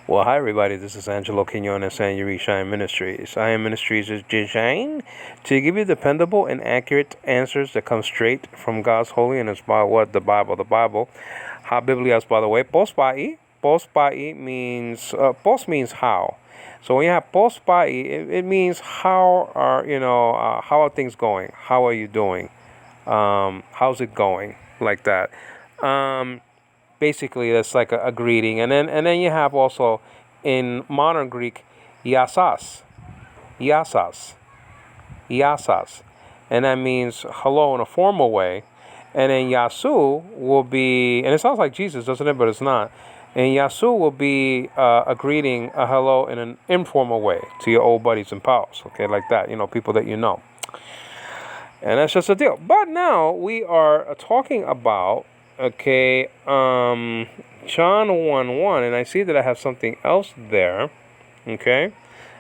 Well, hi everybody. This is Angelo Quinones and Yuri Shine Ministries. I am Ministries is designed to give you dependable and accurate answers that come straight from God's holy and inspired word, the Bible. The Bible. Ha Biblias, by the way. Pospai means post means how. So when you have pospai, it means how are things going? How are you doing? How's it going? Like that. Um, Basically that's like a greeting, and then you have also in modern Greek yasas, yasas, yasas, and that means hello in a formal way. And then yasu will be, and it sounds like Jesus, doesn't it? But it's not. And yasu will be a greeting, a hello in an informal way to your old buddies and pals, okay, like that, people that you know. And that's just a deal. But now we are talking about, okay, John 1 1, and I see that I have something else there, okay,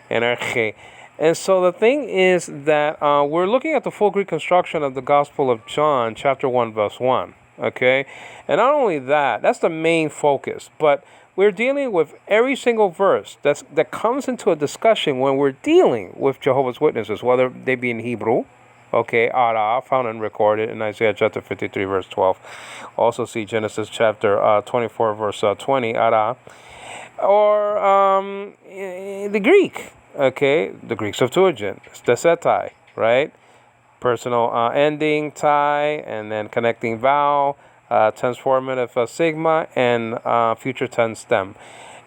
and okay. And so the thing is that we're looking at the full Greek construction of the Gospel of John, chapter 1, verse 1, okay? And not only that, that's the main focus, but we're dealing with every single verse that comes into a discussion when we're dealing with Jehovah's Witnesses, whether they be in Hebrew, okay, Ara, found and recorded in Isaiah chapter 53, verse 12. Also see Genesis chapter 24, verse 20, Ara. Or the Greek, okay, the Greek Septuagint, stesetai, right? Personal ending, tie, and then connecting vowel, tense formative sigma, and future tense stem.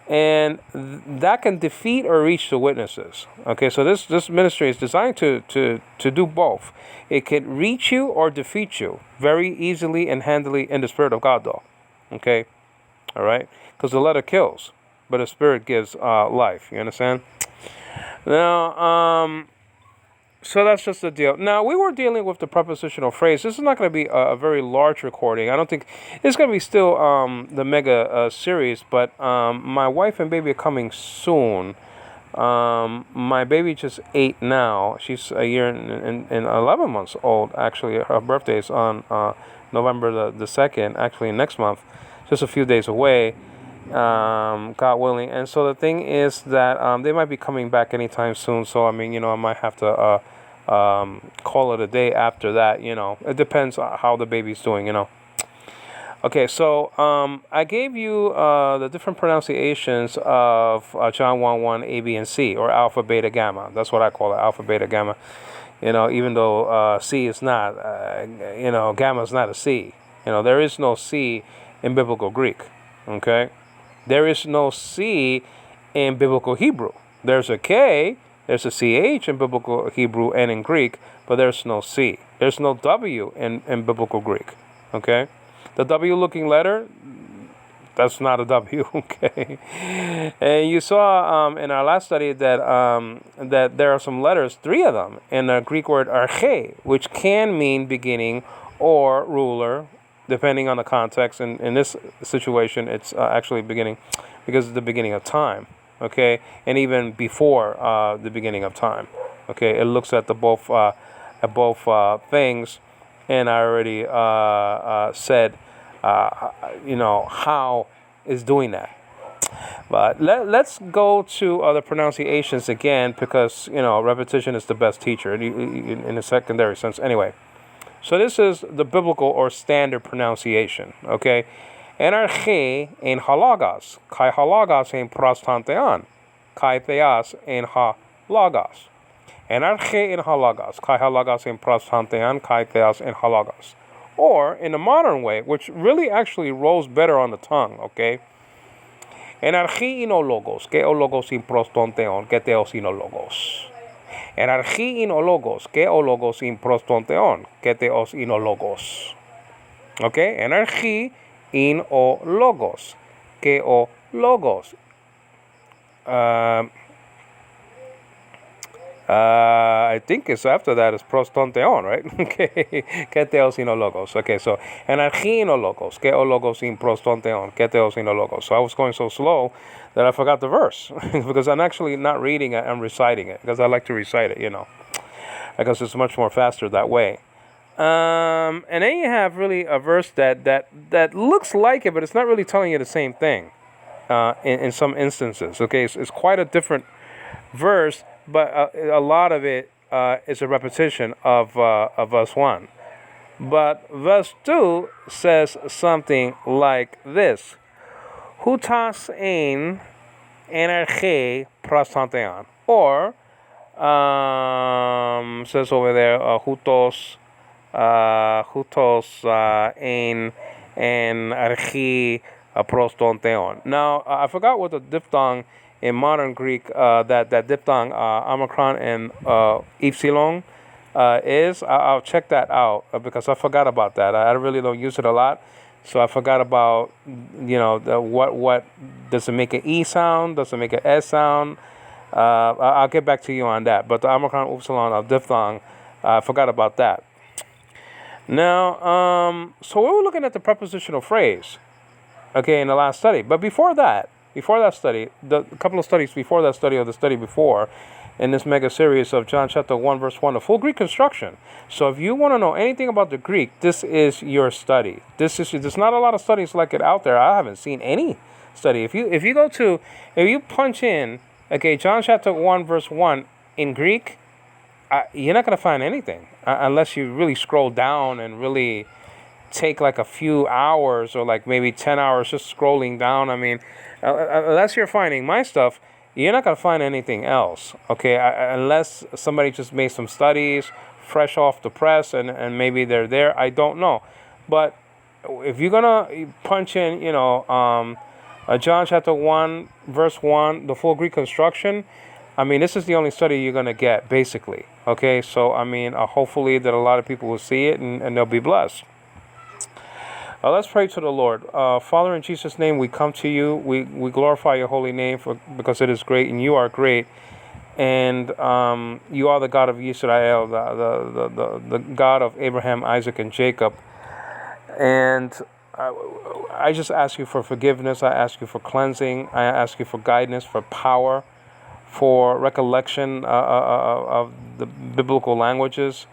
And that can defeat or reach the witnesses. Okay, so this ministry is designed to do both. It can reach you or defeat you very easily and handily in the Spirit of God, though. Okay, all right, because the letter kills, but the Spirit gives life. You understand? Now, so that's just the deal. Now, we were dealing with the prepositional phrase. This is not going to be a very large recording. I don't think it's going to be still the mega series, but my wife and baby are coming soon. My baby just 8 now. She's a year and 11 months old, actually. Her birthday is on November the 2nd, actually next month, just a few days away. God willing. And so the thing is that they might be coming back anytime soon. So, I mean, I might have to call it a day after that. It depends on how the baby's doing. Okay, so I gave you the different pronunciations of John 1 1, A, B, and C, or alpha, beta, gamma. That's what I call it, alpha, beta, gamma. Even though C is not, gamma is not a C. There is no C in biblical Greek. Okay? There is no C in biblical Hebrew. There's a K, there's a CH in biblical Hebrew and in Greek, but there's no C. There's no W in biblical Greek. Okay? The W-looking letter, that's not a W, okay? And you saw in our last study that that there are some letters, 3 of them, in the Greek word arche, which can mean beginning or ruler, depending on the context. And in this situation, it's actually beginning, because it's the beginning of time, okay? And even before the beginning of time, okay? It looks at both things, and I already said, how is doing that. But let's go to other pronunciations again, because, repetition is the best teacher in a secondary sense. Anyway, so this is the biblical or standard pronunciation, okay? Enarche en halagas, kai halagas en prostantean, kai theas en halagas. Enarche en halagas, kai halagas en prostantean, kai theas en halagas. Or, in the modern way, which really actually rolls better on the tongue, okay? Enarchi inologos, ke ologos in prostonteon, ke theos inologos. Enarchi inologos, ke ologos in prostonteon, ke theos inologos. Okay? Enarchi inologos, ke o logos. I think it's after that is prostonteon, right? Okay, keteos inologos. Okay, so anarchinologos, keologos in prostonteon, keteos inologos. So I was going so slow that I forgot the verse because I'm actually not reading it, I'm reciting it, because I like to recite it, because it's much more faster that way. And then you have really a verse that looks like it, but it's not really telling you the same thing. in some instances. Okay, it's quite a different verse, but a lot of it is a repetition of verse 1. But verse 2 says something like this: Hutas ein energe prastantean. Or, says over there, hutos ein energe prostonteon. Now, I forgot what the diphthong in modern Greek, that diphthong, omicron and epsilon, is. I'll check that out because I forgot about that. I really don't use it a lot, so I forgot about what does it make an e sound? Does it make an s sound? I'll get back to you on that. But the omicron epsilon of diphthong, I forgot about that. Now, so we were looking at the prepositional phrase, okay, in the last study. But before that study, the couple of studies before that study or the study before, in this mega series of John chapter 1 verse 1, the full Greek construction. So if you want to know anything about the Greek, this is your study. There's not a lot of studies like it out there. I haven't seen any study. If you punch in, okay, John chapter 1 verse 1 in Greek, you're not going to find anything unless you really scroll down and really take like a few hours or like maybe 10 hours just scrolling down. I mean, unless you're finding my stuff, you're not going to find anything else, okay? Unless somebody just made some studies fresh off the press and maybe they're there. I don't know. But if you're going to punch in, John chapter 1, verse 1, the full Greek construction, I mean, this is the only study you're going to get, basically, okay? So, I mean, hopefully that a lot of people will see it and they'll be blessed. Let's pray to the Lord. Father, in Jesus' name, we come to you. We glorify your holy name because it is great and you are great. And you are the God of Israel, the God of Abraham, Isaac, and Jacob. And I just ask you for forgiveness. I ask you for cleansing. I ask you for guidance, for power, for recollection of the biblical languages.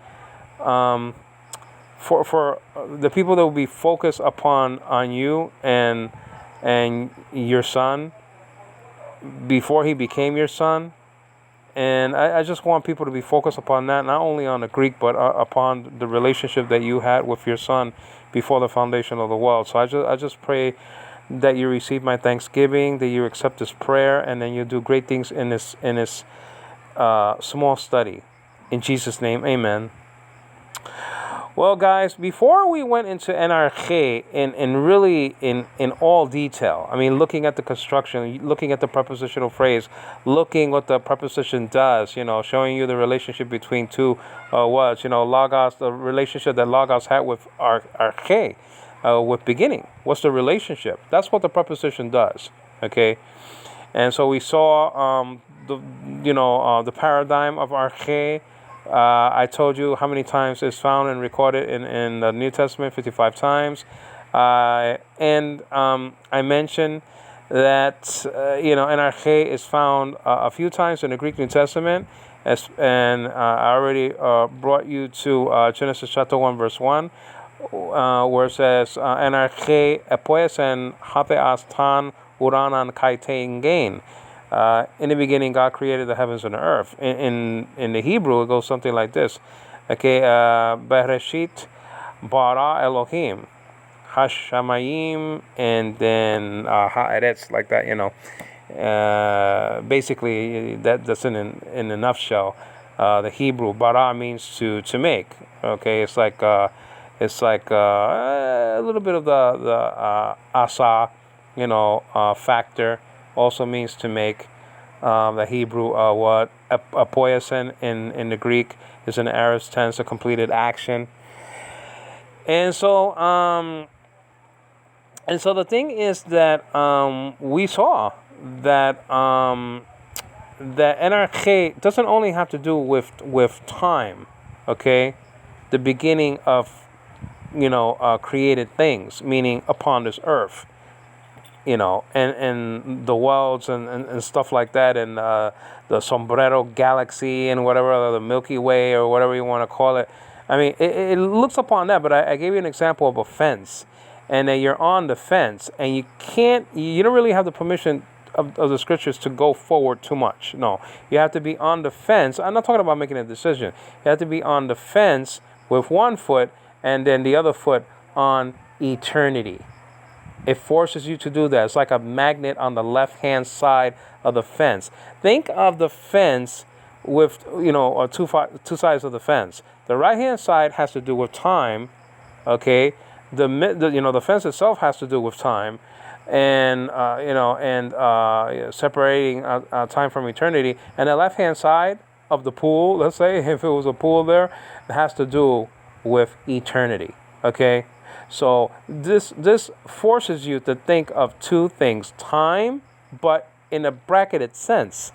For the people that will be focused on you and your son before he became your son. And I just want people to be focused upon that, not only on the Greek, but upon the relationship that you had with your son before the foundation of the world. So I just pray that you receive my thanksgiving, that you accept this prayer, and then you do great things in this small study. In Jesus' name, amen. Well, guys, before we went into NRK in all detail, I mean, looking at the construction, looking at the prepositional phrase, looking what the preposition does, showing you the relationship between two words, logos, the relationship that logos had with arche, with beginning. What's the relationship? That's what the preposition does, okay? And so we saw the paradigm of arche. I told you how many times it's found and recorded in the New Testament, 55 times. And I mentioned that, NRK is found a few times in the Greek New Testament. And I already brought you to Genesis chapter 1, verse 1, where it says, NRK epoesen hatheas tan uranan kaitengein. In the beginning, God created the heavens and the earth. In the Hebrew, it goes something like this. Okay, Bereshit bara Elohim, Hashamayim, and then Haaretz, like that. Basically, that's in a nutshell. The Hebrew bara means to make. Okay, it's like a little bit of the asa, factor. Also means to make. The Hebrew word apoiasen in the Greek is an aorist tense, a completed action. And so the thing is that we saw that that NRK doesn't only have to do with time, okay, the beginning of created things, meaning upon this earth. And the worlds and stuff like that, and the Sombrero Galaxy and whatever, the Milky Way or whatever you want to call it. I mean, it looks upon that, but I gave you an example of a fence. and then you're on the fence, and you don't really have the permission of the scriptures to go forward too much. No, you have to be on the fence. I'm not talking about making a decision. You have to be on the fence with one foot and then the other foot on eternity. It forces you to do that. It's like a magnet on the left-hand side of the fence. Think of the fence with, or two sides of the fence. The right-hand side has to do with time, okay? The fence itself has to do with time, and separating time from eternity. And the left-hand side of the pool, let's say, if it was a pool there, it has to do with eternity, okay? So this forces you to think of two things: time, but in a bracketed sense,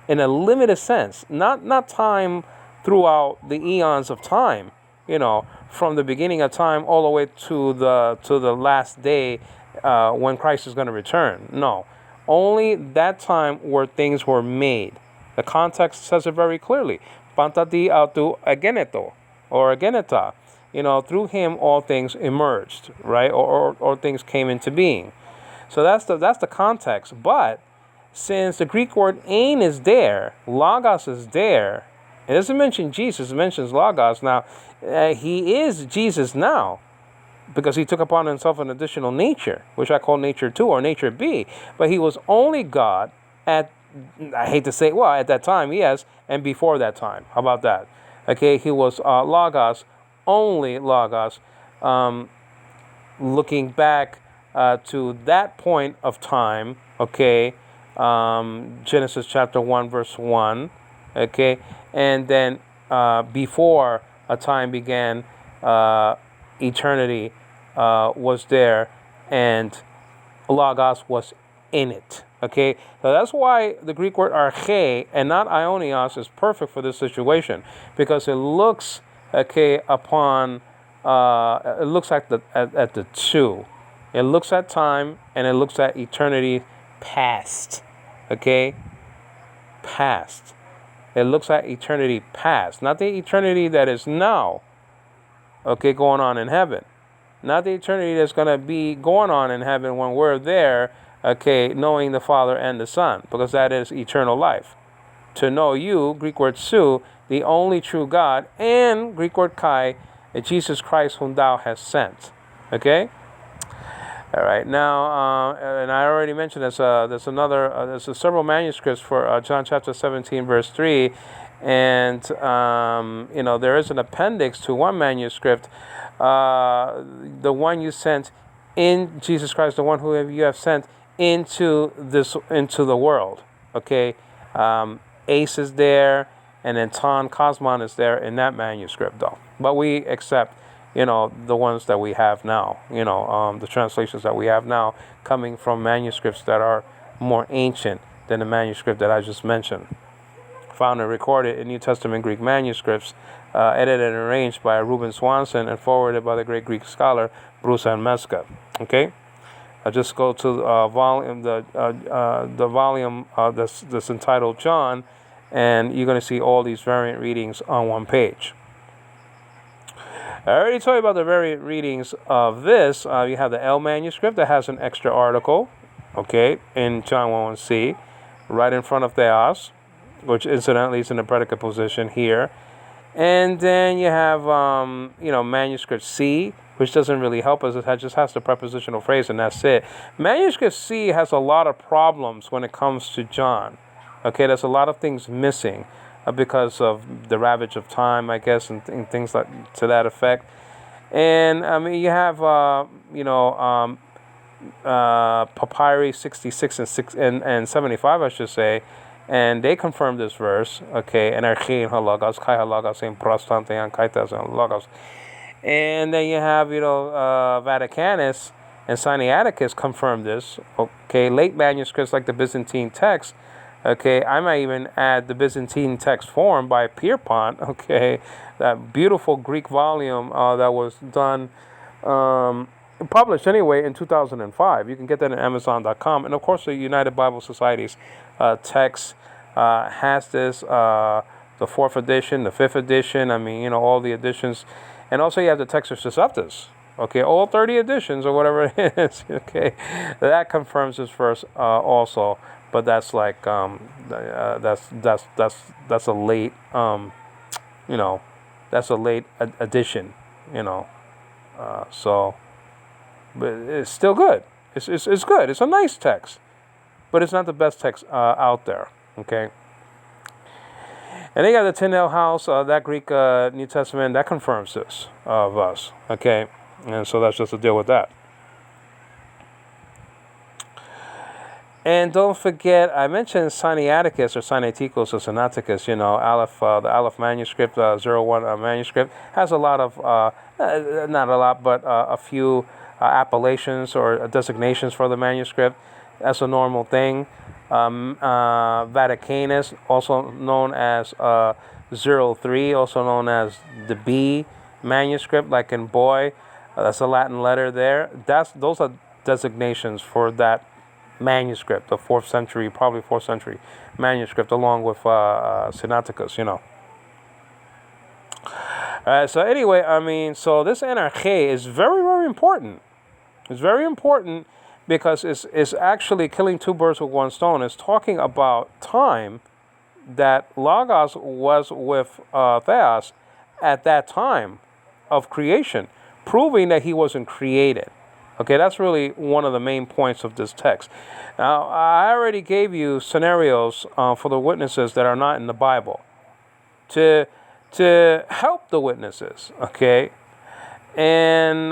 in a limited sense, not time throughout the eons of time, from the beginning of time all the way to the last day when Christ is going to return. No, only that time where things were made. The context says it very clearly. Pantati autu ageneto or ageneta. Through him all things emerged, right? Or things came into being. So that's the context. But since the Greek word ein is there, logos is there, it doesn't mention Jesus, it mentions logos. Now, he is Jesus now, because he took upon himself an additional nature, which I call nature 2 or nature B. But he was only God I hate to say, at that time, yes, and before that time. How about that? Okay, he was logos, only logos, looking back to that point of time, okay, Genesis chapter 1, verse 1, okay, and then before a time began, eternity was there, and logos was in it, okay? So that's why the Greek word arche and not aionios is perfect for this situation, because it looks upon it looks at the two. It looks at time and it looks at eternity past. Okay? Past. It looks at eternity past, not the eternity that is now, okay, going on in heaven. Not the eternity that's going to be going on in heaven when we're there, okay, knowing the Father and the Son, because that is eternal life. To know you, Greek word su, the only true God, and Greek word kai, Jesus Christ whom thou hast sent. Okay? All right. Now, and I already mentioned there's several manuscripts for John chapter 17, verse 3. And, there is an appendix to one manuscript, the one you sent in Jesus Christ, the one who you have sent into the world. Okay? Ace is there, and then Ton Cosmon is there in that manuscript, though. But we accept, the ones that we have now, the translations that we have now coming from manuscripts that are more ancient than the manuscript that I just mentioned. Found and recorded in New Testament Greek manuscripts, edited and arranged by Reuben Swanson and forwarded by the great Greek scholar Bruce and Meska. Okay? I just go to the volume that's entitled John, and you're going to see all these variant readings on one page. I already told you about the variant readings of this. You have the L manuscript that has an extra article, okay, in John 1:1c, right in front of theos, which incidentally is in the predicate position here. And then you have, manuscript C, which doesn't really help us. It just has the prepositional phrase, and that's it. Manuscript C has a lot of problems when it comes to John. Okay, there's a lot of things missing because of the ravage of time, I guess, and things like to that effect. And you have, Papyri 66 and 75, I should say, and they confirm this verse. Okay, and archein halagos, kai halagos, and prostante and kaitas and logos. And then you have, Vaticanus and Sinaiticus confirm this. Okay, late manuscripts like the Byzantine text. Okay, I might even add the Byzantine text form by Pierpont. Okay, that beautiful Greek volume that was done, published anyway in 2005. You can get that at Amazon.com. And of course, the United Bible Society's text has this, the 4th edition, the 5th edition. All the editions. And also you have the Textus Receptus. Okay, all 30 editions or whatever it is. Okay, that confirms this verse also, but that's like that's a late you know that's a late addition. You know, so but it's still good. It's good. It's a nice text, but it's not the best text out there. Okay. And they got the Tyndale House, that Greek New Testament, that confirms this of us. Okay. And so that's just to deal with that. And don't forget, I mentioned Sinaiticus or Sinaiticus or Sinaiticus, Aleph, the Aleph manuscript, 01 manuscript, has a lot of, not a lot, but a few appellations or designations for the manuscript. That's a normal thing. Vaticanus, also known as 03, also known as the B manuscript, like in Boy, that's a Latin letter there. Those are designations for that manuscript, the 4th century, probably 4th century manuscript, along with Sinaiticus, So anyway, so this anarchy is very, very important. It's very important because it's actually killing two birds with one stone. It's talking about time that Logos was with Theos at that time of creation, proving that he wasn't created. Okay, that's really one of the main points of this text. Now, I already gave you scenarios for the witnesses that are not in the Bible to help the witnesses, okay? And,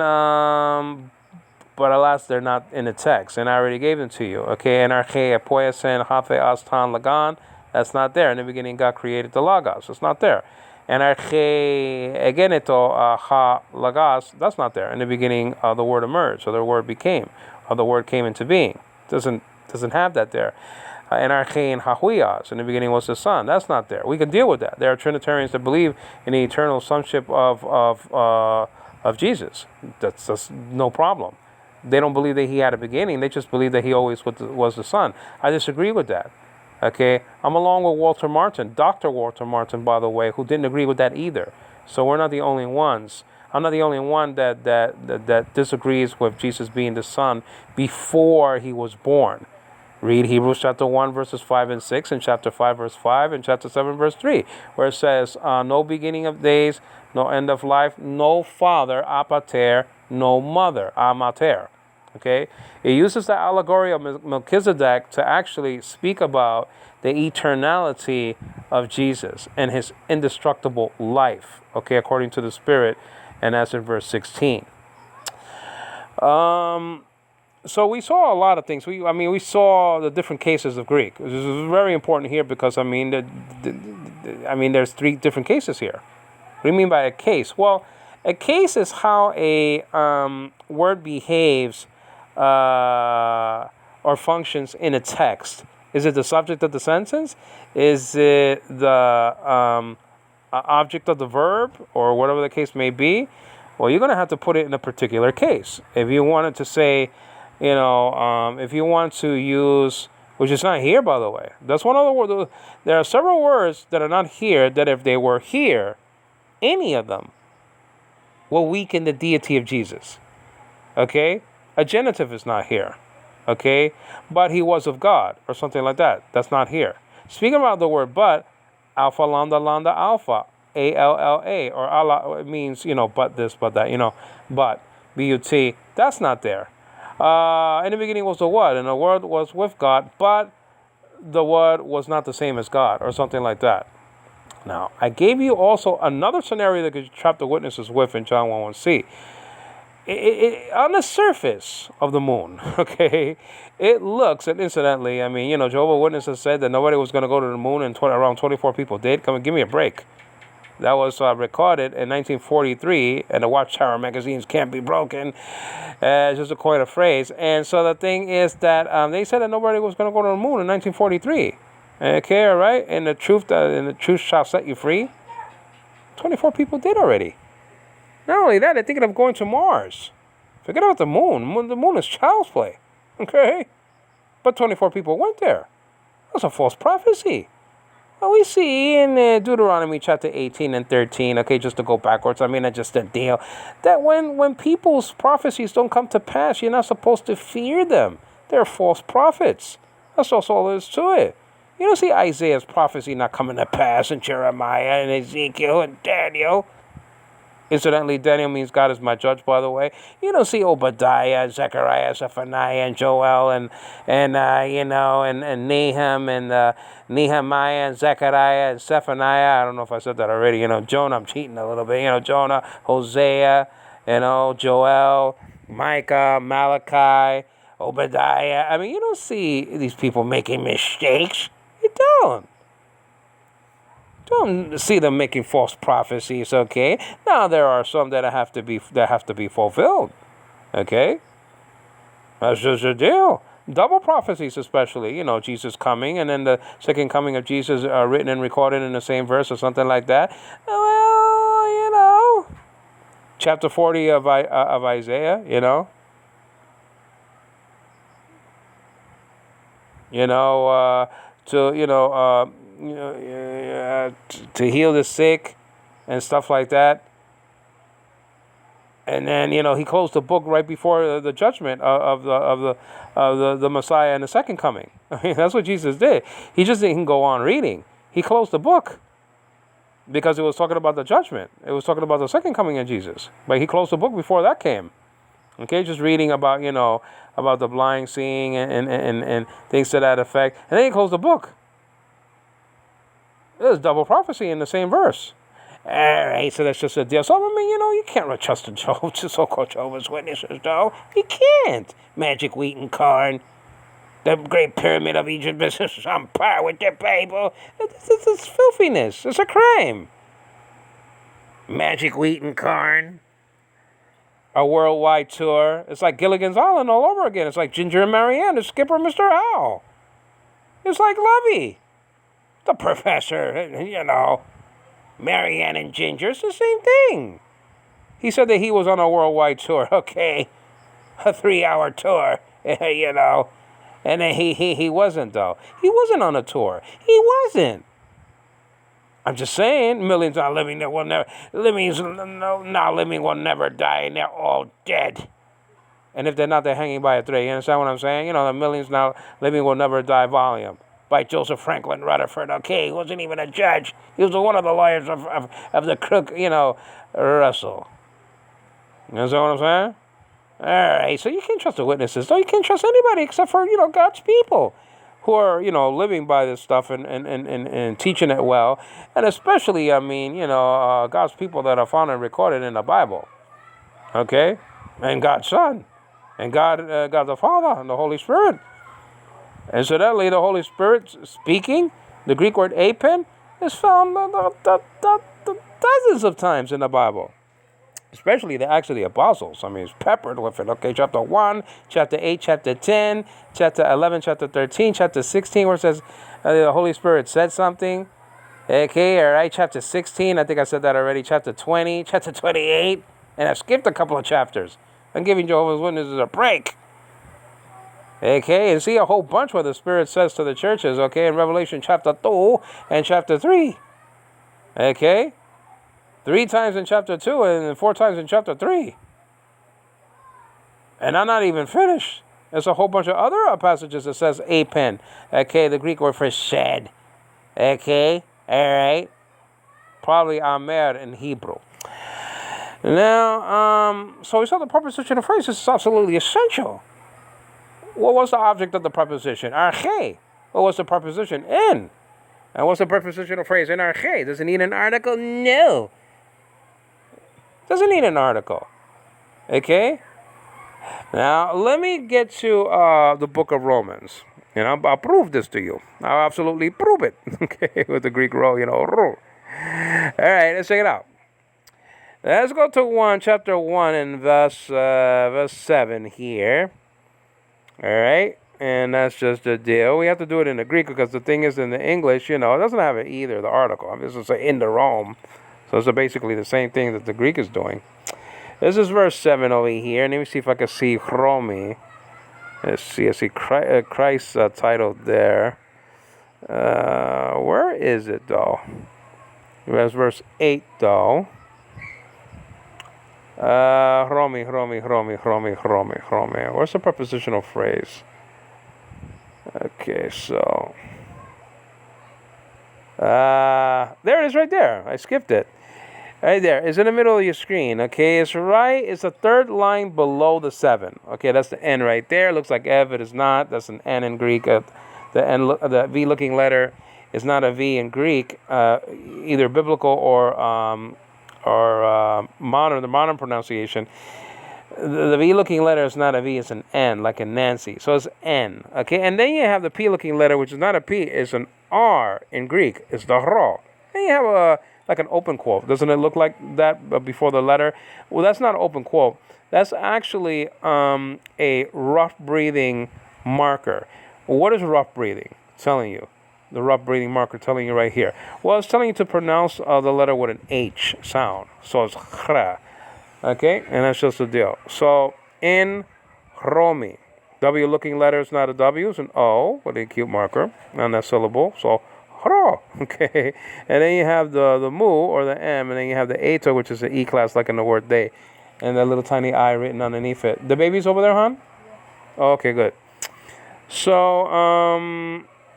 but alas, they're not in the text, and I already gave them to you, okay? Anarche, Poiesen, Hathe, Astan, Lagan, that's not there. In the beginning, God created the Logos. It's not there. Anarche egeneto ha lagos, that's not there. In the beginning, the word emerged, or the word became, or the word came into being. Doesn't have that there. Anarche and hahuias, in the beginning was the Son. That's not there. We can deal with that. There are Trinitarians that believe in the eternal sonship of Jesus. That's no problem. They don't believe that he had a beginning. They just believe that he always was the Son. I disagree with that. Okay, I'm along with Walter Martin, Dr. Walter Martin, by the way, who didn't agree with that either. So we're not the only ones. I'm not the only one that disagrees with Jesus being the Son before he was born. Read Hebrews chapter 1, verses 5 and 6, and chapter 5, verse 5, and chapter 7, verse 3, where it says, no beginning of days, no end of life, no father, apater, no mother, amater. Okay, it uses the allegory of Melchizedek to actually speak about the eternality of Jesus and his indestructible life, okay, according to the Spirit, and that's in verse 16. So we saw a lot of things. We saw the different cases of Greek. This is very important here because, there's three different cases here. What do you mean by a case? Well, a case is how a word behaves or functions in a text. Is it the subject of the sentence? Is it the object of the verb, or whatever the case may be? Well, you're going to have to put it in a particular case. If you wanted to say, if you want to use, which is not here, by the way. That's one other word. There are several words that are not here that if they were here, any of them will weaken the deity of Jesus. Okay? A genitive is not here, okay? But he was of God, or something like that. That's not here. Speaking about the word but, alpha, lambda, lambda, alpha, A-L-L-A, or Allah, it means, but this, but that, but, B-U-T, that's not there. In the beginning was the Word, and the Word was with God, but the Word was not the same as God, or something like that. Now, I gave you also another scenario that could trap the witnesses with in John 1:1c. On the surface of the moon, okay, it looks, and incidentally, Jehovah's Witnesses said that nobody was going to go to the moon, and around 24 people did. Come and give me a break. That was recorded in 1943, and the Watchtower magazines can't be broken. Just to coin a phrase. And so the thing is that they said that nobody was going to go to the moon in 1943. Okay, all right? And the truth shall set you free. 24 people did already. Not only that, they're thinking of going to Mars. Forget about the moon. The moon is child's play. Okay? But 24 people went there. That's a false prophecy. We see in Deuteronomy chapter 18 and 13, okay, just to go backwards, I mean, that's just a deal, that when people's prophecies don't come to pass, you're not supposed to fear them. They're false prophets. That's just all there is to it. You don't see Isaiah's prophecy not coming to pass, and Jeremiah and Ezekiel and Daniel. Incidentally, Daniel means God is my judge, by the way. You don't see Obadiah, Zechariah, Zephaniah, and Joel, and Nahum, and Nehemiah, and Zechariah, and Zephaniah. I don't know if I said that already. Jonah, I'm cheating a little bit. Jonah, Hosea, Joel, Micah, Malachi, Obadiah. I mean, you don't see these people making mistakes. You don't see them making false prophecies. Okay, now there are some that have to be fulfilled. Okay, that's just a deal. Double prophecies, especially, Jesus coming, and then the second coming of Jesus written and recorded in the same verse or something like that. Well, chapter 40 of Isaiah, to heal the sick and stuff like that. And then he closed the book right before the judgment of the Messiah and the second coming. I mean, that's what Jesus did. He just didn't go on reading. He closed the book because it was talking about the judgment. It was talking about the second coming of Jesus. But he closed the book before that came. Okay, just reading about about the blind seeing and things to that effect, and then he closed the book. There's double prophecy in the same verse. All right, so that's just a deal. So, I mean, you can't really trust the so-called Jehovah's Witnesses, though. You can't. Magic wheat and corn. The Great Pyramid of Egypt is on par with the Bible. It's filthiness. It's a crime. Magic wheat and corn. A worldwide tour. It's like Gilligan's Island all over again. It's like Ginger and Marianne, the Skipper, Mr. Howell. It's like Lovey. The professor, Marianne and Ginger, it's the same thing. He said that he was on a worldwide tour, okay, a 3-hour tour, and then he wasn't, though. He wasn't on a tour. He wasn't. I'm just saying, millions not living that will never, not living will never die, and they're all dead. And if they're not, they're hanging by a thread. You understand what I'm saying? The millions now living will never die volume. By Joseph Franklin Rutherford. Okay, he wasn't even a judge. He was one of the lawyers of the crook, Russell. You understand what I'm saying? All right, so you can't trust the witnesses. No, you can't trust anybody except for, God's people who are, living by this stuff and teaching it well. And especially, I mean, God's people that are found and recorded in the Bible. Okay? And God's Son. And God the Father and the Holy Spirit. Incidentally, the Holy Spirit speaking, the Greek word apen, is found dozens of times in the Bible. Especially the Acts of the Apostles. I mean, it's peppered with it. Okay, chapter 1, chapter 8, chapter 10, chapter 11, chapter 13, chapter 16, where it says the Holy Spirit said something. Okay, all right, chapter 16, I think I said that already. Chapter 20, chapter 28, and I've skipped a couple of chapters. I'm giving Jehovah's Witnesses a break. Okay, and see a whole bunch where the Spirit says to the churches, okay, in Revelation chapter 2 and chapter 3. Okay? 3 times in chapter 2 and 4 times in chapter 3. And I'm not even finished. There's a whole bunch of other passages that says apen. Okay, the Greek word for shed. Okay, all right. Probably amer in Hebrew. Now, so we saw the preposition of phrase. This is absolutely essential. What was the object of the preposition? Arche. What was the preposition? In. And what's the prepositional phrase in arche? Does it need an article? No. Doesn't need an article. Okay? Now, let me get to the book of Romans. I'll prove this to you. I'll absolutely prove it. Okay? With the Greek rho, All right, let's check it out. Let's go to chapter 1 and verse 7 here. All right, and that's just the deal. We have to do it in the Greek because the thing is, in the English, it doesn't have it either, the article. I mean, it's just in the Rome. So it's basically the same thing that the Greek is doing. This is verse 7 over here. Let me see if I can see Chromie. Let's see. I see Christ titled there. Where is it though? That's verse 8 though. Chrome. Where's the prepositional phrase? Okay, so there it is right there. I skipped it. Right there. It's in the middle of your screen. Okay, it's right. It's the third line below the 7. Okay, that's the N right there. Looks like Ev. It is not. That's an N in Greek. The V looking letter is not a V in Greek, either biblical or modern. The modern pronunciation. The V looking letter is not a V. It's an N, like in Nancy. So it's N. Okay, and then you have the P looking letter, which is not a P. It's an R in Greek. It's the Ro. Then you have like an open quote. Doesn't it look like that before the letter? Well, that's not an open quote. That's actually a rough breathing marker. What is rough breathing? It's telling you. The rough breathing marker telling you right here. Well, it's telling you to pronounce the letter with an H sound. So it's chra. Okay? And that's just the deal. So in Romi, W looking letter is not a W. It's an O with a cute marker on that syllable. So okay, and then you have the mu or the M, and then you have the eta, which is the E class, like in the word they, and that little tiny I written underneath it. The baby's over there, hon? Oh, okay, good. So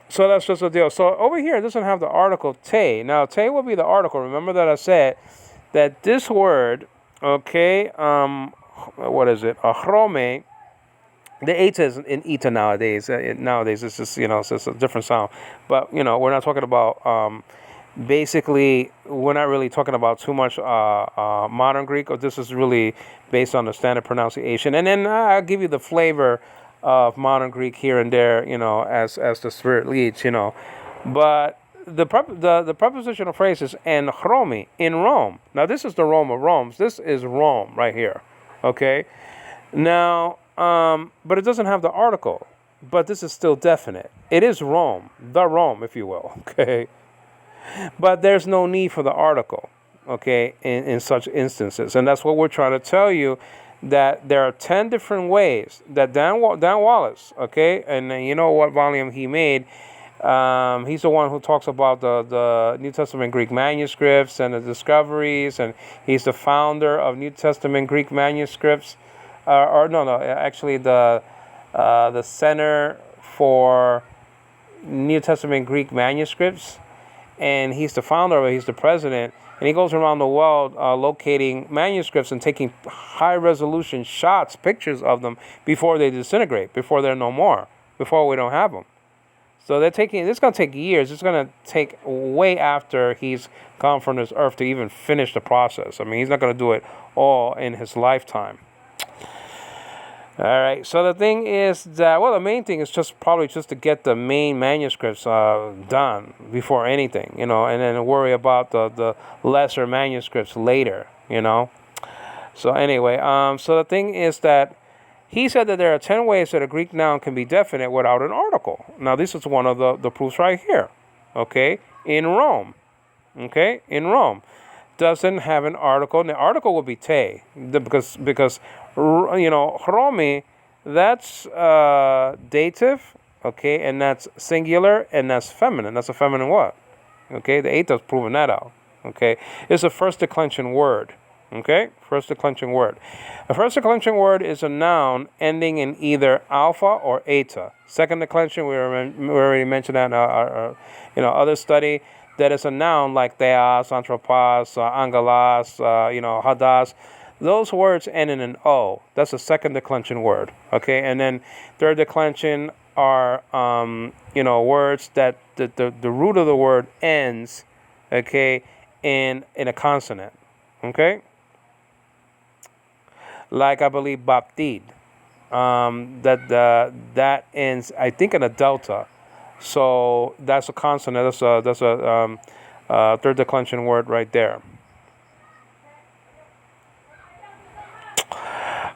so that's just the deal. So over here, it doesn't have the article te. Now te will be the article. Remember that I said that this word, okay, what is it? Achrome. The eta is in eta nowadays. Nowadays, it's just, it's just a different sound. But, we're not talking about, basically, we're not really talking about too much modern Greek. Or this is really based on the standard pronunciation. And then I'll give you the flavor of modern Greek here and there, as the spirit leads, But the prepositional phrase is en Romi, in Rome. Now, this is the Rome of Rome's. This is Rome right here, okay? Now, but it doesn't have the article. But this is still definite. It is Rome, the Rome, if you will. Okay, but there's no need for the article. Okay, in such instances, and that's what we're trying to tell you, that there are 10 different ways that Dan Wallace. Okay, and you know what volume he made. He's the one who talks about the New Testament Greek manuscripts and the discoveries, and he's the founder of New Testament Greek manuscripts. Actually, the Center for New Testament Greek Manuscripts, and he's the founder of it. He's the president, and he goes around the world locating manuscripts and taking high-resolution shots, pictures of them before they disintegrate, before they're no more, before we don't have them. So this is going to take years. It's going to take way after he's gone from this earth to even finish the process. I mean, he's not going to do it all in his lifetime. All right, so the thing is that, the main thing is probably just to get the main manuscripts done before anything, and then worry about the lesser manuscripts later, So anyway, so the thing is that he said that there are 10 ways that a Greek noun can be definite without an article. Now, this is one of the proofs right here, okay, in Rome, doesn't have an article, and the article will be te, because Romi, that's dative, okay, and that's singular, and that's feminine. That's a feminine what? Okay, the eighth has proven that out. Okay, it's a first declension word. Okay, first declension word. A first declension word is a noun ending in either alpha or eta. Second declension, we already mentioned that in our other study. That is a noun like theos, anthropos, angelos, hadas. Those words end in an O. That's a second declension word. Okay, and then third declension are words that the root of the word ends, okay, in a consonant. Okay, like I believe baptid, that ends, I think, in a delta. So that's a consonant. That's a third declension word right there.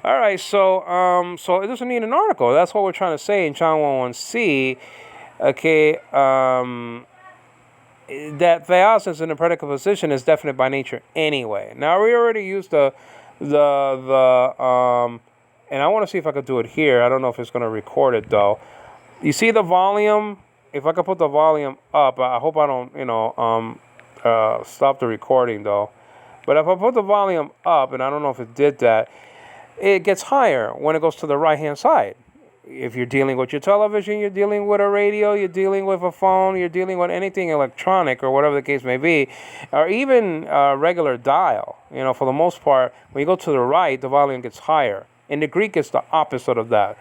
All right, so it doesn't need an article. That's what we're trying to say in John 1:1c. Okay, that theos in the predicate position is definite by nature anyway. Now we already used and I want to see if I could do it here. I don't know if it's going to record it though. You see the volume if I could put the volume up, I hope I don't, stop the recording though. But if I put the volume up, and I don't know if it did that, it gets higher when it goes to the right hand side. If you're dealing with your television, you're dealing with a radio, you're dealing with a phone, you're dealing with anything electronic or whatever the case may be, or even a regular dial. For the most part, when you go to the right, the volume gets higher. In the Greek, it's the opposite of that.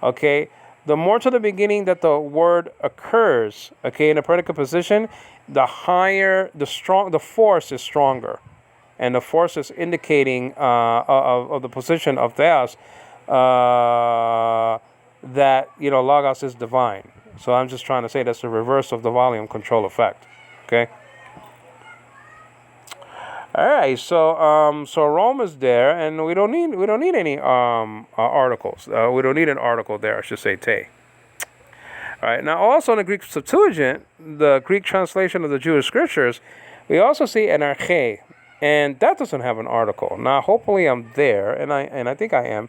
Okay? The more to the beginning that the word occurs, okay, in a predicate position, the higher, the force is stronger. And the force is indicating of the position of theos, that logos is divine. So I'm just trying to say that's the reverse of the volume control effect. Okay. All right. So Rome is there, and we don't need any articles. We don't need an article there. I should say te. All right. Now also in the Greek Septuagint, the Greek translation of the Jewish scriptures, we also see an arche. And that doesn't have an article. Now, hopefully I'm there, and I think I am.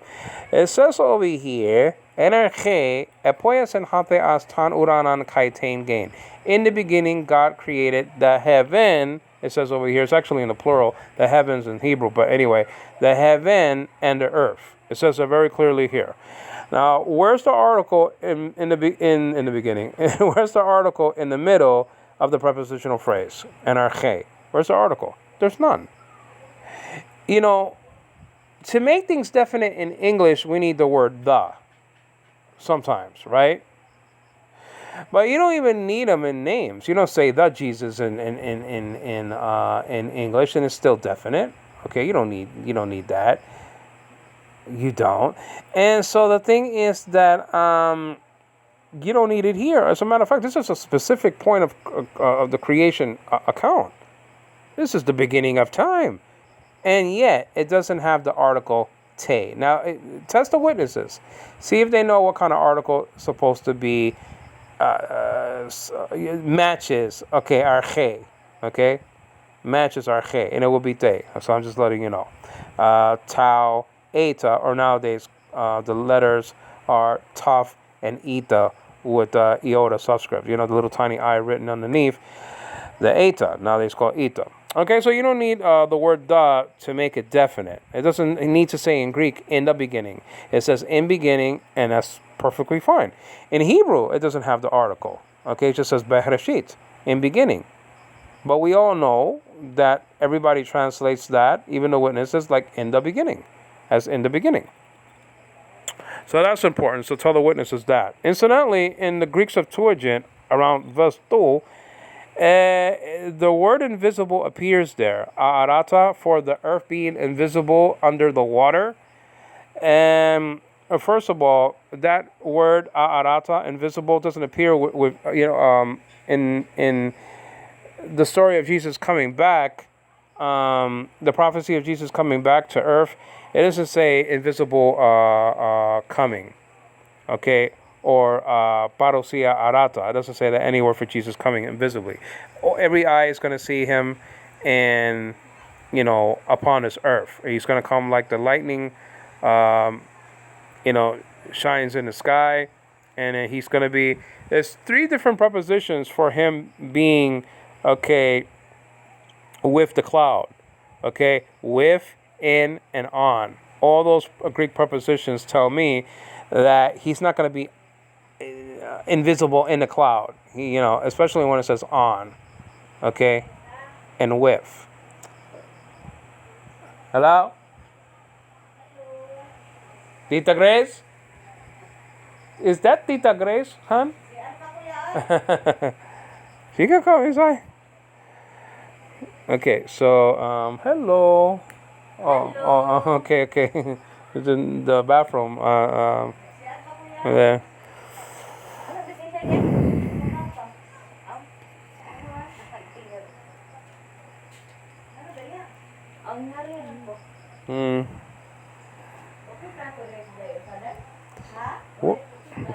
It says over here, Enerche, epoias en hate as tan uranan kaitain gain. In the beginning, God created the heaven. It says over here, it's actually in the plural, the heavens in Hebrew, but anyway, the heaven and the earth. It says it very clearly here. Now, where's the article in the beginning? Where's the article in the middle of the prepositional phrase? Enerche. Where's the article? There's none. To make things definite in English, we need the word the. Sometimes, right? But you don't even need them in names. You don't say the Jesus in English, and it's still definite. Okay, you don't need that. You don't. And so the thing is that you don't need it here. As a matter of fact, this is a specific point of the creation account. This is the beginning of time. And yet, it doesn't have the article te. Now, test the witnesses. See if they know what kind of article is supposed to be matches. Okay, arche. Okay? Matches arche. And it will be te. So I'm just letting you know. Tau, eta, or nowadays, the letters are taf and eta with iota subscript. The little tiny I written underneath. The eta. Nowadays called eta. Okay, so you don't need the word the to make it definite. It doesn't need to say in Greek, in the beginning. It says in beginning, and that's perfectly fine. In Hebrew, it doesn't have the article. Okay, it just says Bereshit, in beginning. But we all know that everybody translates that, even the witnesses, like in the beginning, as in the beginning. So that's important, so tell the witnesses that. Incidentally, in the Greek Septuagint, around verse 2, the word invisible appears there. Arata, for the earth being invisible under the water. And first of all, that word arata, invisible, doesn't appear in the story of Jesus coming back. The prophecy of Jesus coming back to earth. It doesn't say invisible coming. Okay. Or parousia arata. It doesn't say that anywhere for Jesus coming invisibly. Every eye is going to see him, and upon this earth, he's going to come like the lightning, shines in the sky, and he's going to be. There's 3 different prepositions for him being with the cloud, with, in, and on. All those Greek prepositions tell me that he's not going to be invisible in the cloud, especially when it says on, and with. Hello? Tita Grace? Is that Tita Grace, hon? She can come inside. Okay, so, hello. Oh, okay. It's in the bathroom, there. Whoop.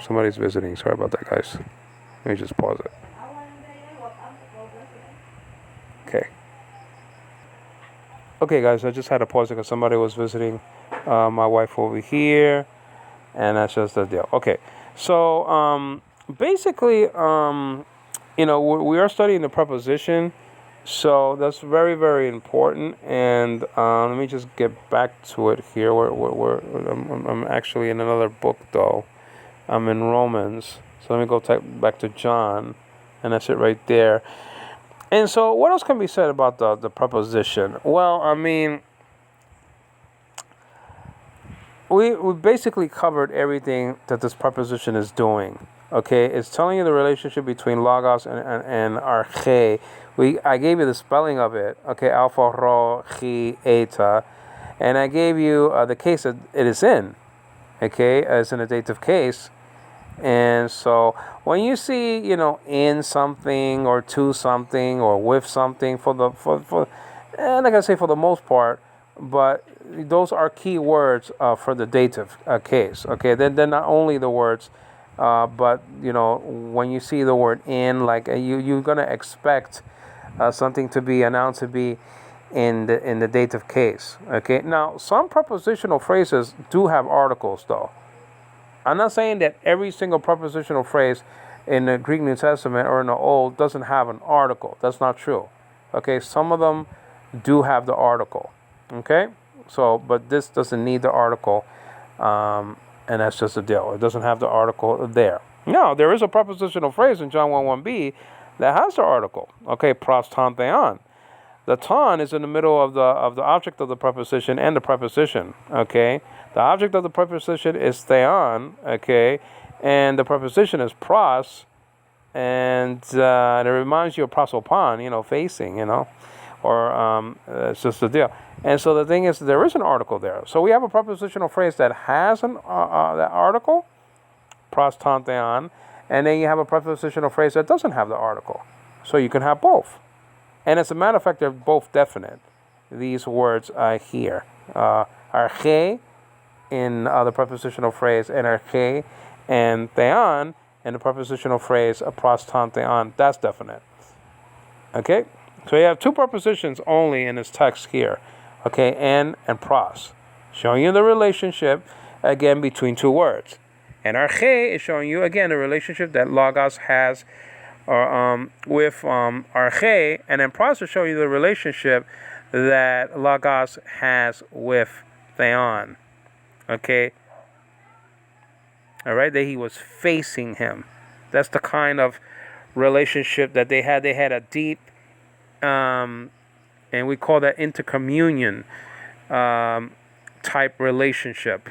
Somebody's visiting. Sorry about that, guys. Let me just pause it. Okay, guys, I just had to pause it because somebody was visiting my wife over here, and that's just the deal. Okay, so basically, we are studying the preposition, so that's very, very important. And let me just get back to it here. I'm actually in another book, though. I'm in Romans. So let me go back to John, and that's it right there. And so, what else can be said about the preposition? Well, I mean, we basically covered everything that this preposition is doing. Okay, it's telling you the relationship between logos and arche. I gave you the spelling of it. Okay, alpha rho chi eta, and I gave you the case that it is in. Okay, it's in a dative case. And so when you see, in something or to something or with something like I say, for the most part, but those are key words for the dative case. Okay, then they're not only the words, but when you see the word in, like you're gonna expect something to be announced to be in the dative case. Okay, now some prepositional phrases do have articles though. I'm not saying that every single prepositional phrase in the Greek New Testament or in the Old doesn't have an article. That's not true. Okay, some of them do have the article. Okay, so but this doesn't need the article, and that's just the deal. It doesn't have the article there. Now, there is a prepositional phrase in John 1:1b that has the article. Okay, pros ton theon. The ton is in the middle of the object of the preposition and the preposition. Okay, the object of the preposition is theon. Okay, and the preposition is pros, and it reminds you of prosopon. Facing. Or it's just the deal. And so the thing is, there is an article there. So we have a prepositional phrase that has that article, pros ton theon, and then you have a prepositional phrase that doesn't have the article. So you can have both. And as a matter of fact, they're both definite. These words here. Arche in the prepositional phrase, and arche and theon in the prepositional phrase, pros ton theon. That's definite. Okay? So you have two prepositions only in this text here. Okay? And pros. Showing you the relationship, again, between two words. And arche is showing you, again, the relationship that logos has with arche, and then pros will show you the relationship that logos has with theon. Okay? All right? That he was facing him. That's the kind of relationship that they had. They had a deep, and we call that intercommunion type relationship.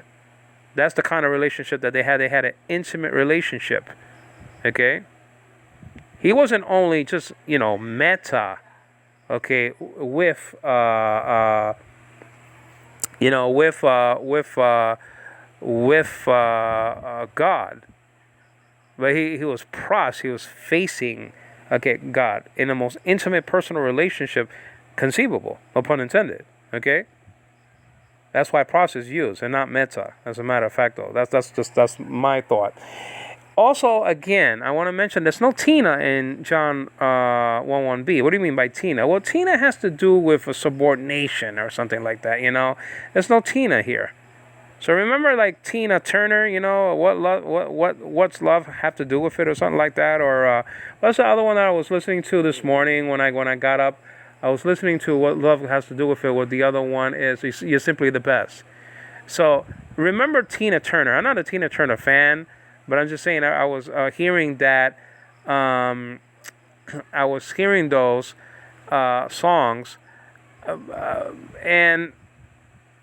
That's the kind of relationship that they had. They had an intimate relationship. Okay? He wasn't only just, meta, okay, with God, but he was pros. He was facing, okay, God in the most intimate personal relationship conceivable, no pun intended. Okay, that's why pros is used and not meta. As a matter of fact, though, that's my thought. Also, again, I want to mention there's no Tina in John 1:1b. What do you mean by Tina? Well, Tina has to do with a subordination or something like that, There's no Tina here. So remember, like Tina Turner, what's love have to do with it or something like that? Or what's the other one that I was listening to this morning when I got up? I was listening to what love has to do with it. What the other one is, you're simply the best. So remember Tina Turner. I'm not a Tina Turner fan. But I'm just saying, I was hearing that, I was hearing those songs, and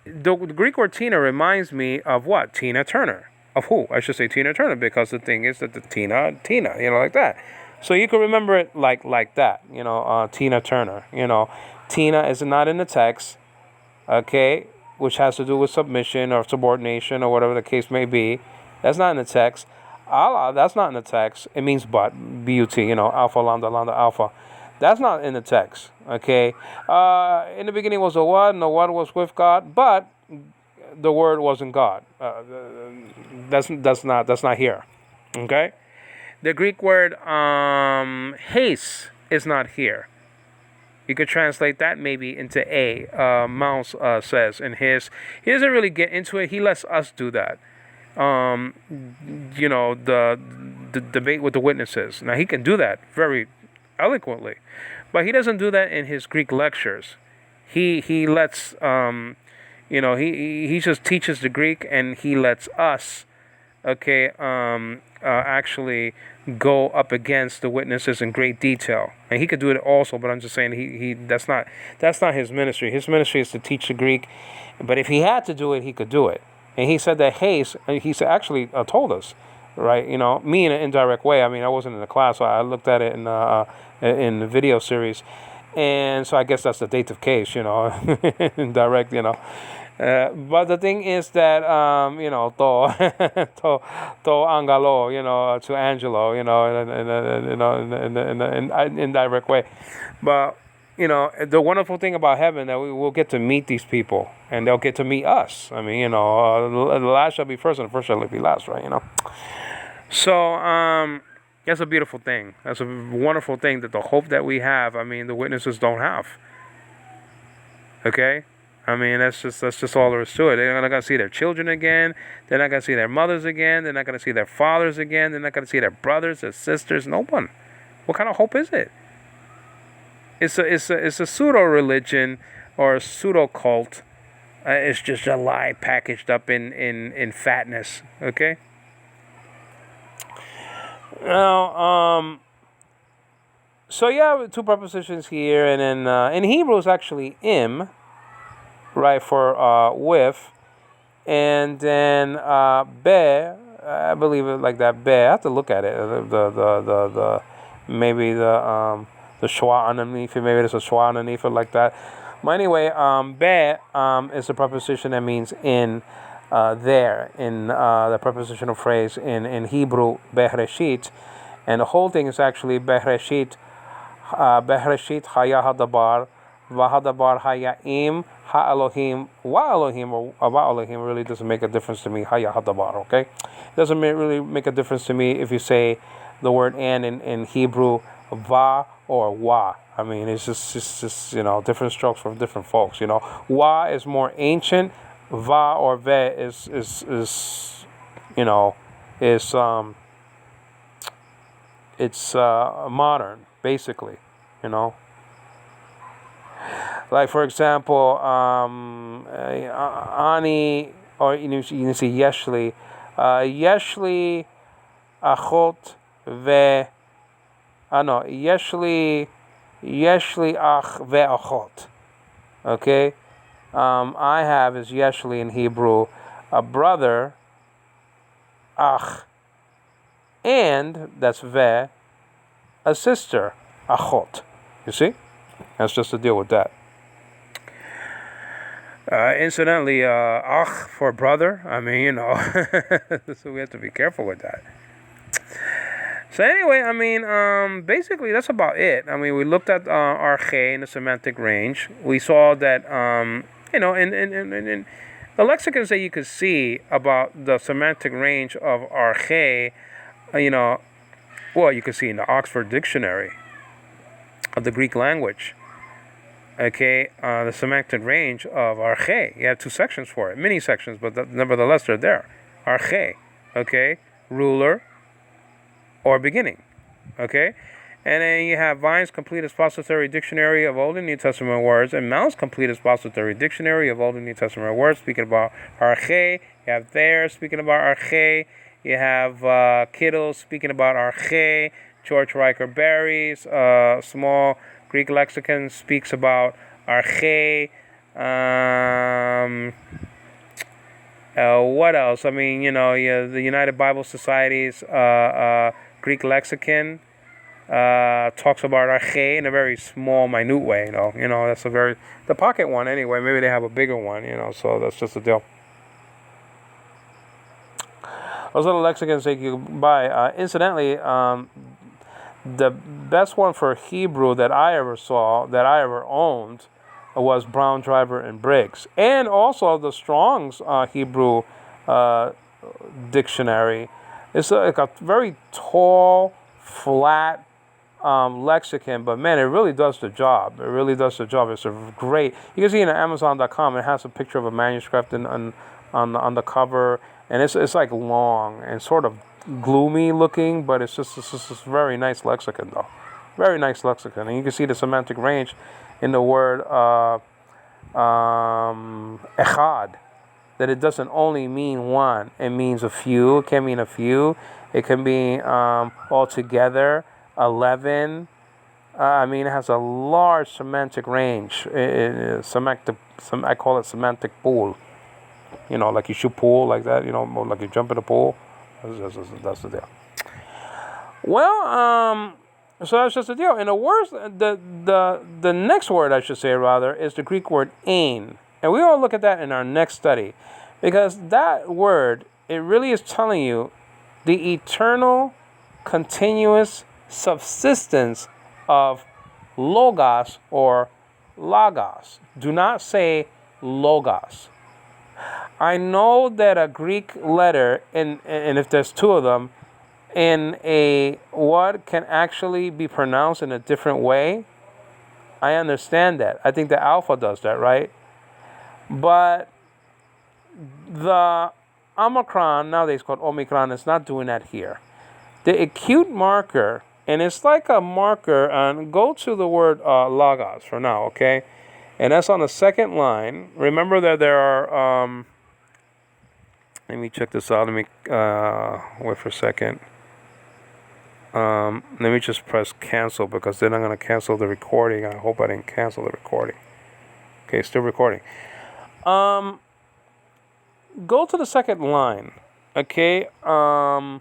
the Greek word Tina reminds me of what? Tina Turner. Of who? I should say Tina Turner, because the thing is that the Tina, like that. So you can remember it like that, Tina Turner. Tina is not in the text, okay, which has to do with submission or subordination or whatever the case may be. That's not in the text. Allah, that's not in the text. It means but, B-U-T, alpha, lambda, alpha. That's not in the text, okay? In the beginning was the Word, and the Word was with God, but the Word wasn't God. That's not here, okay? The Greek word haste is not here. You could translate that maybe into a. Mouse says in his. He doesn't really get into it. He lets us do that. The debate with the witnesses. Now he can do that very eloquently, but he doesn't do that in his Greek lectures. He lets he just teaches the Greek, and he lets us actually go up against the witnesses in great detail. And he could do it also, but I'm just saying he that's not his ministry. His ministry is to teach the Greek, but if he had to do it, he could do it. And he said that Hayes, he actually told us, right? Me in an indirect way. I mean, I wasn't in the class, so I looked at it in the video series, and so I guess that's the dative case, indirect, but the thing is that to Angelo, to Angelo, in an indirect way. But the wonderful thing about heaven that we will get to meet these people, and they'll get to meet us. I mean, the last shall be first, and the first shall be last, right? So that's a beautiful thing. That's a wonderful thing, that the hope that we have, I mean, the witnesses don't have. Okay. I mean, that's just all there is to it. They're not going to see their children again. They're not going to see their mothers again. They're not going to see their fathers again. They're not going to see their brothers, their sisters. No one. What kind of hope is it? It's a pseudo religion or a pseudo cult. It's just a lie packaged up in fatness. Okay. Now, so yeah, two prepositions here, and then in Hebrew it's actually im. Right, for with, and then be, I believe it like that. Be, I have to look at it. The maybe the schwa underneath it. Maybe there's a schwa underneath it like that. But anyway, be is a preposition that means in, there, in the prepositional phrase in Hebrew bereshit, and the whole thing is actually bereshit haya hadabar. Vahadabar haya im ha Elohim wa Elohim, or va Elohim really doesn't make a difference to me. Haya hadabar, okay? It doesn't really make a difference to me if you say the word and in Hebrew, va or wa. I mean, it's just different strokes for different folks. Wa is more ancient. Va or ve is it's modern, basically. Like, for example, Ani, or you can see Yeshli. Yeshli achot ve, no, Yeshli ach ve achot. Okay? I have is Yeshli in Hebrew, a brother, ach, and that's ve, a sister, achot. You see? That's just to deal with that. Incidentally, ach for brother. I mean, so we have to be careful with that. So anyway, I mean, basically that's about it. I mean, we looked at arche in the semantic range. We saw that, in the lexicons that you could see about the semantic range of arche, well, you could see in the Oxford Dictionary of the Greek language. Okay, the semantic range of arche. You have two sections for it, mini sections, but nevertheless they're there. Arche, okay, ruler or beginning, okay, and then you have Vine's Complete Expository Dictionary of Old and New Testament Words, and Mount's Complete Expository Dictionary of Old and New Testament Words, speaking about arche. You have Thayer speaking about arche. You have Kittle speaking about arche. George Riker Barry's small Greek lexicon speaks about arche. What else? I mean, the United Bible Society's Greek lexicon talks about arche in a very small, minute way. That's the pocket one anyway. Maybe they have a bigger one. So that's just the deal. Those are the lexicons that you can buy. Incidentally, the best one for Hebrew that I ever saw, that I ever owned, was Brown, Driver, and Briggs. And also the Strong's Hebrew dictionary. It's like a very tall, flat lexicon, but man, it really does the job. It really does the job. It's a great. You can see it on Amazon.com. It has a picture of a manuscript on the cover, and it's like long and sort of gloomy looking, but it's very nice lexicon though. Very nice lexicon, and you can see the semantic range in the word echad, that it doesn't only mean one, it means a few. It can mean a few. It can be altogether 11. It has a large semantic range. I call it semantic pool. Like you shoot pool like that. Like you jump in a pool. That's the deal. Well, so that's just the deal. And the next word, I should say rather, is the Greek word ein, and we will look at that in our next study, because that word, it really is telling you the eternal, continuous subsistence of logos or logos. Do not say logos. I know that a Greek letter, and if there's two of them, in a what can actually be pronounced in a different way. I understand that. I think the alpha does that, right? But the Omicron, nowadays called Omicron, is not doing that here. The acute marker, and it's like a marker, and go to the word logos for now, okay? And that's on the second line. Remember that there are, let me check this out. Let me, wait for a second. Let me just press cancel, because then I'm going to cancel the recording. I hope I didn't cancel the recording. Okay, still recording. Go to the second line, okay, below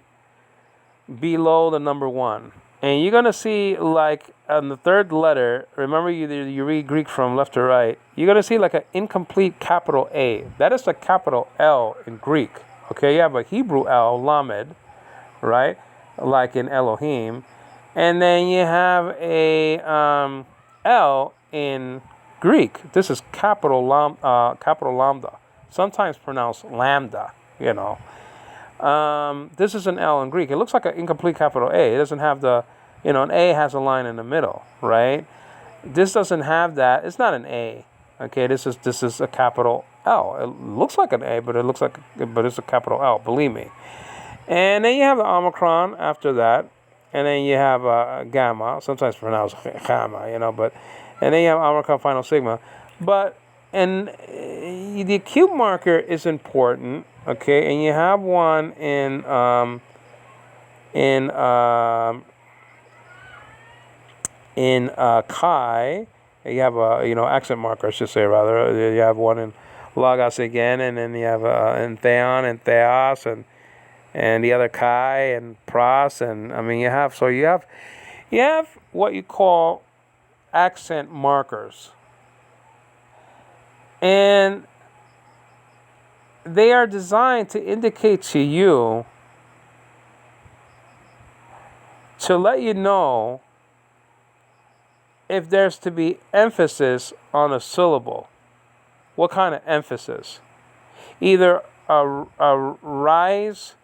the number 1. And you're going to see, like, on the third letter, remember you read Greek from left to right, you're going to see like an incomplete capital A. That is a capital L in Greek, okay? You have a Hebrew L, lamed, right? Like in Elohim. And then you have a L in Greek. This is capital lambda, sometimes pronounced lambda, This is an L in Greek. It looks like an incomplete capital A. It doesn't have the, an A has a line in the middle, right? This doesn't have that. It's not an A. Okay, this is a capital L. It looks like an A, but it's a capital L. Believe me. And then you have the Omicron after that, and then you have gamma, sometimes pronounced gamma, and then you have Omicron final sigma. But and the acute marker is important, okay, and you have one in chi. You have a accent marker, I should say rather. You have one in logos again, and then you have in theon and theos and the other chi and pros, and you have what you call accent markers, and they are designed to indicate to you, to let you know if there's to be emphasis on a syllable. What kind of emphasis? Either a rise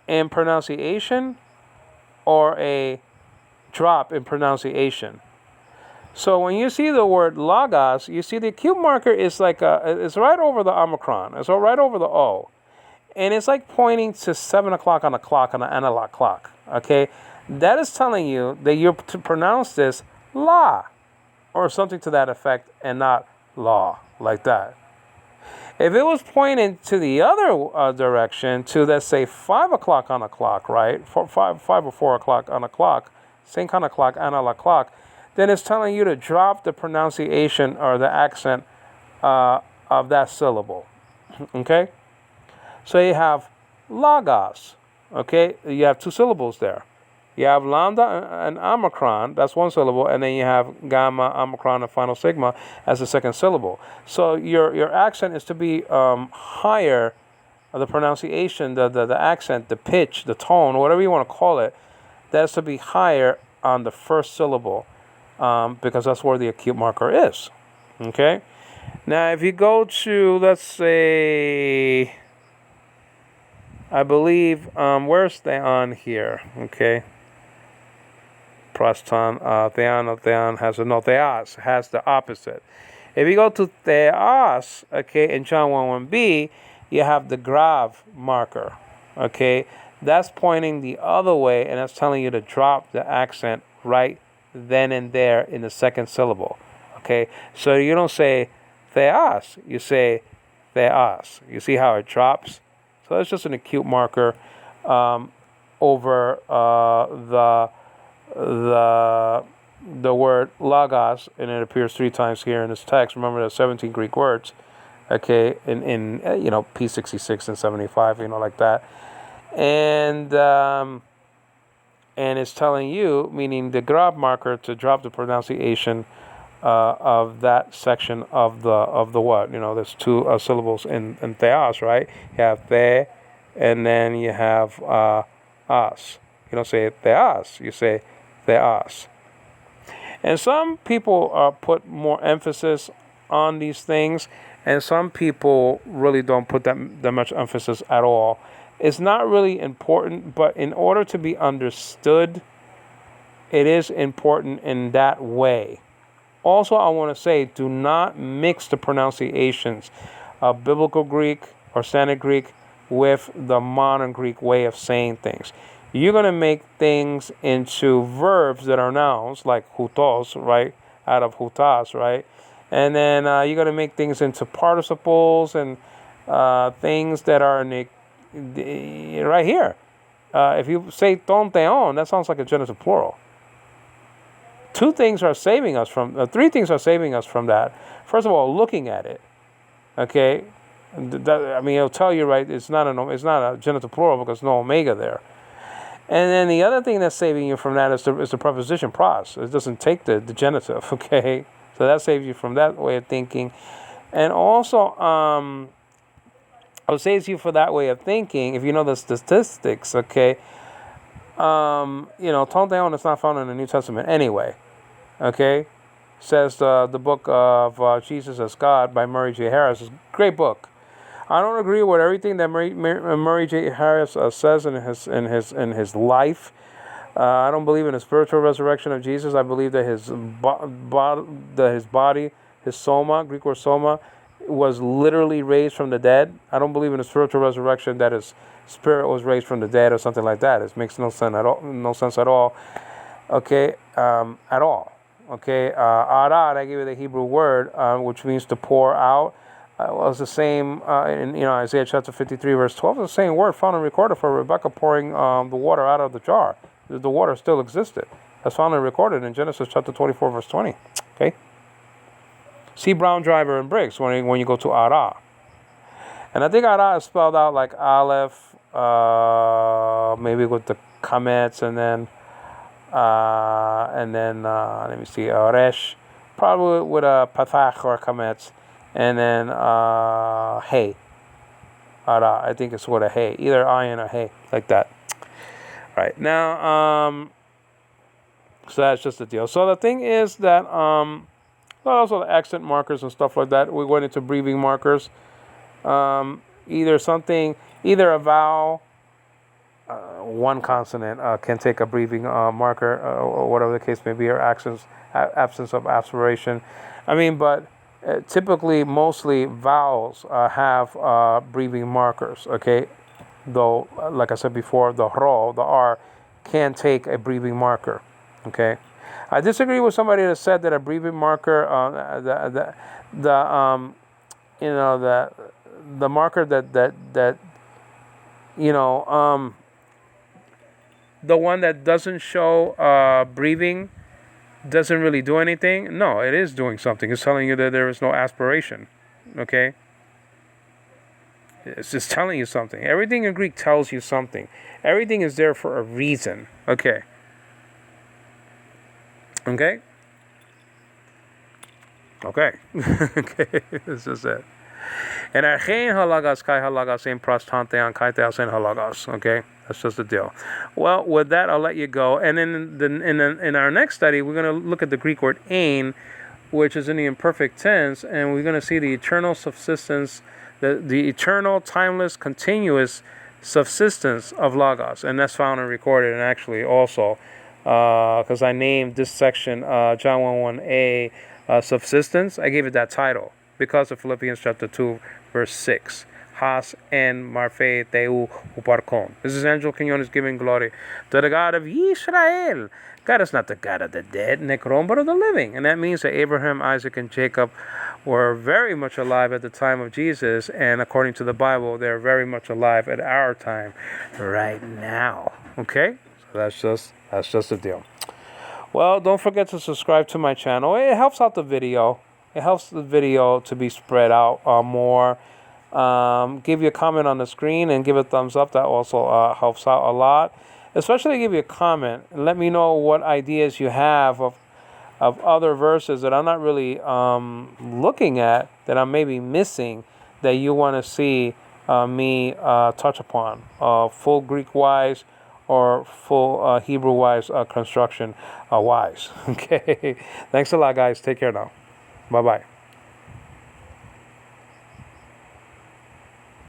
in pronunciation or a drop in pronunciation. So when you see the word logos, you see the acute marker is it's right over the Omicron. It's right over the O. And it's like pointing to 7 o'clock on the clock, on the analog clock. Okay? That is telling you that you're to pronounce this la, or something to that effect, and not law, like that. If it was pointing to the other direction, to, let's say, 5 o'clock on the clock, right? 5 or 4 o'clock on the clock, same kind of clock, analog clock, then it's telling you to drop the pronunciation or the accent of that syllable. Okay? So you have logos. Okay? You have 2 syllables there. You have lambda and omicron, that's 1 syllable, and then you have gamma, omicron, and final sigma as the second syllable. So your accent is to be higher, the pronunciation, the accent, the pitch, the tone, whatever you want to call it, that's to be higher on the first syllable, because that's where the acute marker is. Okay? Now, if you go to, let's say, I believe, where's theon here? Okay? Proston, theon has theos has the opposite. If you go to theos, okay, in John 1:1b, you have the grav marker, okay. that's pointing the other way, and that's telling you to drop the accent right then and there in the second syllable. Okay, so you don't say theos, you say theos. You see how it drops? So it's just an acute marker over the word logos, and it appears 3 times here in this text. Remember, there's 17 Greek words. Okay, in P66 and 75, like that, and it's telling you, meaning the grab marker, to drop the pronunciation of that section of the what. There's 2 syllables in theos, right? You have the, and then you have as. You don't say theos, you say theos. And some people put more emphasis on these things, and some people really don't put that much emphasis at all. It's not really important, but in order to be understood, it is important in that way. Also, I want to say, do not mix the pronunciations of Biblical Greek or Standard Greek with the modern Greek way of saying things. You're going to make things into verbs that are nouns, like hutos, right? Out of hutas, right? And then you're going to make things into participles and things that are right here. If you say ton teon, that sounds like a genitive plural. 3 things are saving us from that. First of all, looking at it. Okay, it'll tell you, right? It's not a genitive plural because no omega there. And then the other thing that's saving you from that is the preposition pros. It doesn't take the genitive. Okay, so that saves you from that way of thinking. And also, it saves you for that way of thinking if you know the statistics. Okay, ton teon is not found in the New Testament anyway. Okay, says the book of Jesus as God by Murray J. Harris. It's a great book. I don't agree with everything that Murray J. Harris says in his life. I don't believe in the spiritual resurrection of Jesus. I believe that his body, his soma, Greek word soma, was literally raised from the dead. I don't believe in the spiritual resurrection that his spirit was raised from the dead or something like that. It makes no sense at all. No sense at all. Okay, at all. Okay, arad, I give you the Hebrew word, which means to pour out. Was the same in Isaiah chapter 53 verse 12. It's the same word found and recorded for Rebecca pouring the water out of the jar. The water still existed. That's found and recorded in Genesis chapter 24 verse 20. Okay. See Brown, Driver, and Briggs when you go to Ara. And I think Ara is spelled out like Aleph, maybe with the kamets, and then let me see, Resh, probably with a patach or a kamets. And then hey, ara, I think it's with a hey, either ayin or hey, like that. Right now, so that's just the deal. So the thing is that also the accent markers and stuff like that. We went into breathing markers. Either a vowel, one consonant can take a breathing marker, or whatever the case may be, or absence of aspiration. But typically, mostly vowels have breathing markers, okay? Though, like I said before, the R, can take a breathing marker, okay? I disagree with somebody that said that a breathing marker, the marker that the one that doesn't show breathing doesn't really do anything. No, it is doing something. It's telling you that there is no aspiration. Okay? It's just telling you something. Everything in Greek tells you something. Everything is there for a reason. Okay? Okay? Okay. Okay. This is it. And archein halagas kai halagas in prostantean kai theosen halagas. Okay? That's just the deal. Well, with that, I'll let you go. And in our next study, we're going to look at the Greek word ein, which is in the imperfect tense, and we're going to see the eternal subsistence, the eternal, timeless, continuous subsistence of Logos. And that's found and recorded, and actually also, because I named this section John 1:1a subsistence, I gave it that title because of Philippians chapter 2, verse 6. has en marfe teu uparkon. This is Angelo Quinones giving glory to the God of Israel. God is not the God of the dead, Necron, but of the living. And that means that Abraham, Isaac, and Jacob were very much alive at the time of Jesus. And according to the Bible, they're very much alive at our time right now. Okay? So that's just the deal. Well, don't forget to subscribe to my channel. It helps out the video. It helps the video to be spread out more. Give you a comment on the screen and give a thumbs up. That also helps out a lot. Especially give you a comment and let me know what ideas you have of other verses that I'm not really looking at, that I'm maybe missing, that you want to see me touch upon, full Greek-wise or full Hebrew-wise construction-wise. Okay. Thanks a lot, guys. Take care now. Bye-bye.